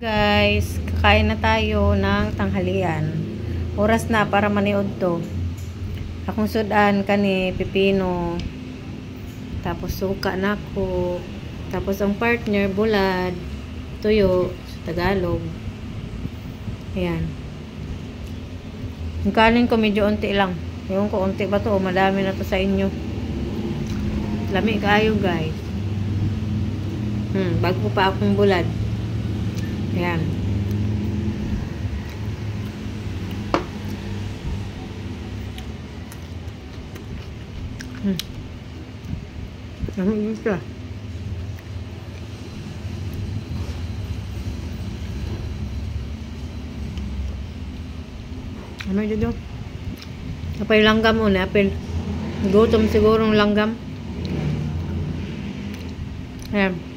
Guys, kakain na tayo ng tanghalian. Oras na para maniod to. Akong sudan kani pipino. Tapos suka na ko. Tapos ang partner bulad, tuyo sa Tagalog. Ayan. Yung kanin ko medyo unti lang. Yung ko unti ba to? Madami na to sa inyo. Lami kayo guys. Bago pa akong bulad. Ayan. Ano dito? Ano dito? Apay langgam mo na. Apay gutom sigurong langgam. Ayan.